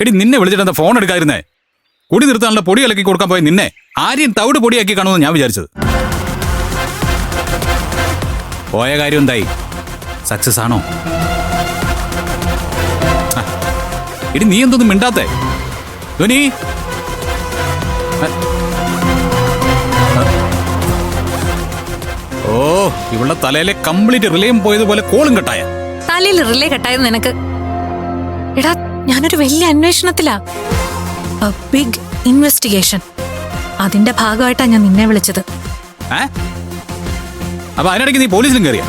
എടി നിന്നെ വിളിച്ചിട്ട് എന്താ ഫോൺ എടുക്കാതിരുന്നേ? കുടി നിർത്താനുള്ള പൊടി ഇളക്കി കൊടുക്കാൻ പോയ നിന്നെ ആര്യൻ തവിട് പൊടിയാക്കി കാണുമെന്ന് ഞാൻ വിചാരിച്ചത്. പോയ കാര്യം എന്തായി? സക്സസ് ആണോ? എടി നീ എന്തൊന്നും മിണ്ടാത്തേ? ധ്വനി, ഓ ഇവളുടെ തലയിലെ കംപ്ലീറ്റ് റിലേയും പോയതുപോലെ കോളും കെട്ടായ. തലയിൽ റിലേ കെട്ടായത് നിനക്ക്? എടാ, ഞാനൊരു വലിയ അന്വേഷണത്തിലാ. Big investigation. അതിന്റെ ഭാഗമായിട്ടാ ഞാൻ നിന്നെ വിളിച്ചത്. അപ്പൊ അതിനിടയ്ക്ക് നീ പോലീസിലും കയറിയ?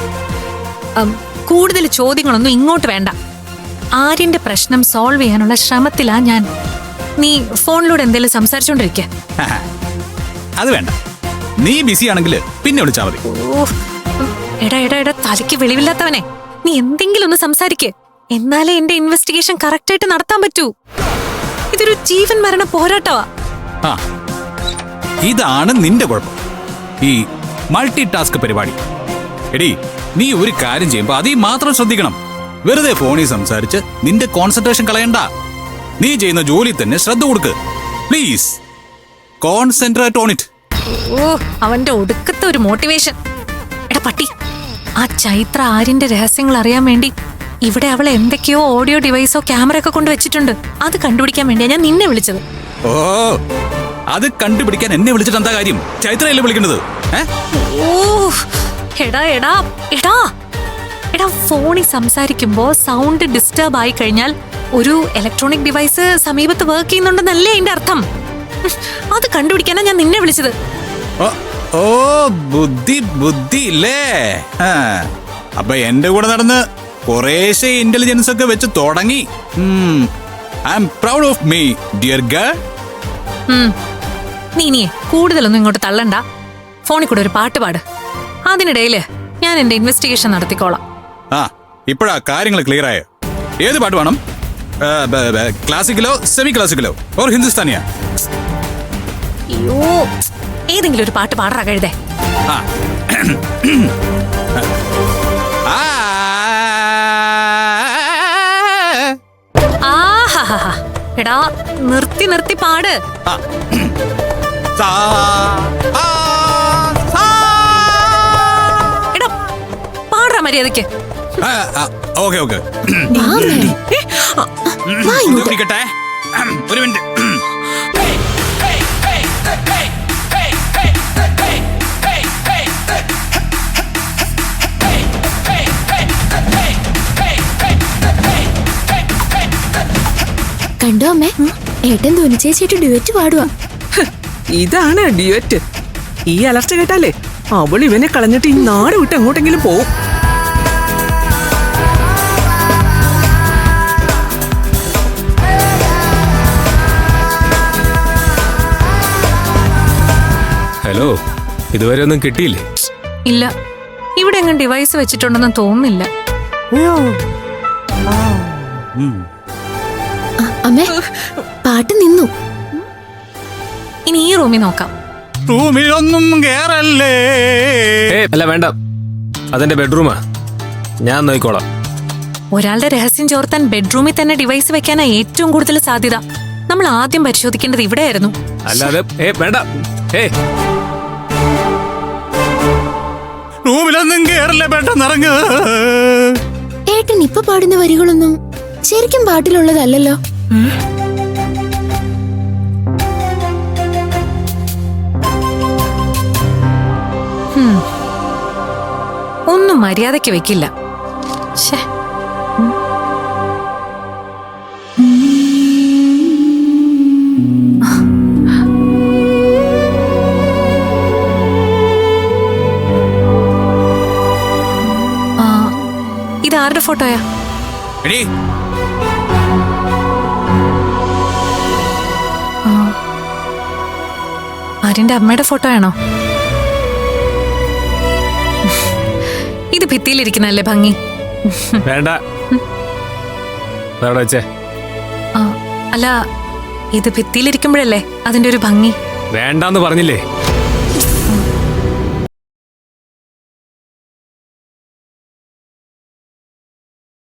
കൂടുതൽ ചോദ്യങ്ങളൊന്നും ഇങ്ങോട്ട് വേണ്ട. ആര്യന്റെ പ്രശ്നം സോൾവ് ചെയ്യാനുള്ള ശ്രമത്തിലാ ഞാൻ. നീ ഫോണിലൂടെ എന്തെങ്കിലും സംസാരിച്ചോണ്ടിരിക്ക. അത് വേണ്ട, നീ ബിസി ആണെങ്കിൽ പിന്നെ വിളിച്ചാ മതി. എടാ എടാ എടാ, തലയ്ക്ക് വെളിവില്ലാത്തവനെ, നീ എന്തെങ്കിലും ഒന്ന് സംസാരിക്കേ. എന്നാലേ എന്റെ ഇൻവെസ്റ്റിഗേഷൻ കറക്റ്റ് ആയിട്ട് നടത്താൻ പറ്റൂ. ഇതൊരു ജീവൻ മരണ പോരാട്ടമാ. ഇതാണ് നിന്റെ കുഴപ്പം, ഈ മൾട്ടി ടാസ്ക് പരിപാടി. എടി, നീ ഒരു കാര്യം ചെയ്യുമ്പോ അതീ മാത്രം ശ്രദ്ധിക്കണം. വെറുതെ ഫോണിൽ സംസാരിച്ച് നിന്റെ കോൺസെൻട്രേഷൻ കളയണ്ട. നീ ചെയ്യുന്ന ജോലി തന്നെ ശ്രദ്ധ കൊടുക്ക്. Please concentrate on it. ഓ, അവന്റെ ഒടുക്കത്തെ ഒരു മോട്ടിവേഷൻ. എടാ പട്ടി, ആ ചൈത്ര ആര്യന്റെ രഹസ്യങ്ങൾ അറിയാൻ വേണ്ടി ഇവിടെ അവളെ എന്തൊക്കെയോ ഓഡിയോ ഡിവൈസോ ക്യാമറ ഒക്കെ കൊണ്ട് വെച്ചിട്ടുണ്ട്. അത് കണ്ടുപിടിക്കാൻ വേണ്ടിയാ ഞാൻ നിന്നെ വിളിച്ചത്. ഓ, അത് കണ്ടുപിടിക്കാൻ എന്നെ വിളിച്ചിട്ട് എന്താ കാര്യം? ചൈത്രയല്ലേ വിളിക്കുന്നത്? ഓ എടാ എടാ എടാ എടാ, ഫോണിൽ സംസാരിക്കുമ്പോ സൗണ്ട് ഡിസ്റ്റർബ് ആയി കഴിഞ്ഞാൽ ഒരു ഇലക്ട്രോണിക് ഡിവൈസ് സമീപത്ത് വർക്ക് ചെയ്യുന്നുണ്ടെന്നല്ലേ അതിന്റെ അർത്ഥം. അത് കണ്ടുപിടിക്കാനാ ഞാൻ നിന്നെ വിളിച്ചത്. ഓ, ബുദ്ധി ബുദ്ധി ഇല്ലേ? അപ്പൊ എന്റെ കൂടെ നടന്ന് കുറേശ്ശെ ഇന്റലിജൻസ് ഒക്കെ വെച്ച് തുടങ്ങി. I am proud of me dear girl. നീ കൂടുതലൊന്നും ഇങ്ങോട്ട് തള്ളണ്ട. ഫോണിൽ കൂടെ ഒരു പാട്ട് പാട്. അതിനിടയില് ഞാൻ എന്റെ ഇൻവെസ്റ്റിഗേഷൻ നടത്തിക്കോളാം. ഇപ്പോഴാ കാര്യങ്ങൾ ക്ലിയർ ആയോ? ഏത് പാട്ട് വേണം? ക്ലാസിക്കലോ സെമി ക്ലാസിക്കലോ ഓർ ഹിന്ദുസ്ഥാനിയാ? അയ്യോ, ഏതെങ്കിലും ഒരു പാട്ട് പാടാ കഴുതേ. എടാ, നിർത്തി നിർത്തി പാട്. എടാ, പാടാ മര്യാദക്ക്. ഓക്കെ ഓക്കെ, പിടിക്കട്ടെ. ഒരു മിനിറ്റ്. കണ്ടോ അമ്മേ, ഏട്ടൻ ധ്വനി ചേച്ചിയായിട്ട് ഡ്യുവറ്റ് പാടുവാ. ഇതാണ് ഡ്യുവറ്റ്. ഈ അലർച്ച കേട്ടാലേ അവൾ ഇവനെ കളഞ്ഞിട്ട് ഈ നാട് വിട്ട് എങ്ങോട്ടെങ്കിലും പോവും. ഹലോ, ഇതുവരെ ഒന്നും കിട്ടിയില്ലേ? ഇല്ല, ഇവിടെ എങ്ങും ഡിവൈസ് വെച്ചിട്ടുണ്ടെന്ന് തോന്നുന്നില്ല. അമ്മേ, പാട്ട് നിന്നു. ഇനി ഈ റൂമിൽ നോക്കാം. റൂമിലൊന്നും കേറല്ലേ. അല്ല വേണ്ട, അതെന്റെ ബെഡ്റൂമാ, ഞാൻ നോക്കിക്കോളാം. ഒരാളുടെ രഹസ്യം ചോർത്താൻ ബെഡ്റൂമിൽ തന്നെ ഡിവൈസ് വെക്കാനാ ഏറ്റവും കൂടുതൽ സാധ്യത. നമ്മൾ ആദ്യം പരിശോധിക്കേണ്ടത് ഇവിടെയായിരുന്നു. അല്ലാതെ വേണ്ട. റൂമിലൊന്നും കേറല്ലേ, പെട്ടെന്നിറങ്ങ്. ഏട്ടൻ ഇപ്പൊ പാടുന്ന വരികളൊന്നും ശരിക്കും പാട്ടിലുള്ളതല്ലോ. ഒന്നും മര്യാദയ്ക്ക് വെക്കില്ല. ഇതാരുടെ ഫോട്ടോയാ? ആര്യന്റെ അമ്മയുടെ ഫോട്ടോയാണോ? ഇത് ഭിത്തിയിലിരിക്കുന്നല്ലേ ഭംഗി? വേണ്ട, അല്ല, ഇത് ഭിത്തിയിലിരിക്കുമ്പോഴല്ലേ അതിന്റെ ഒരു ഭംഗി. വേണ്ടെന്ന് പറഞ്ഞില്ലേ?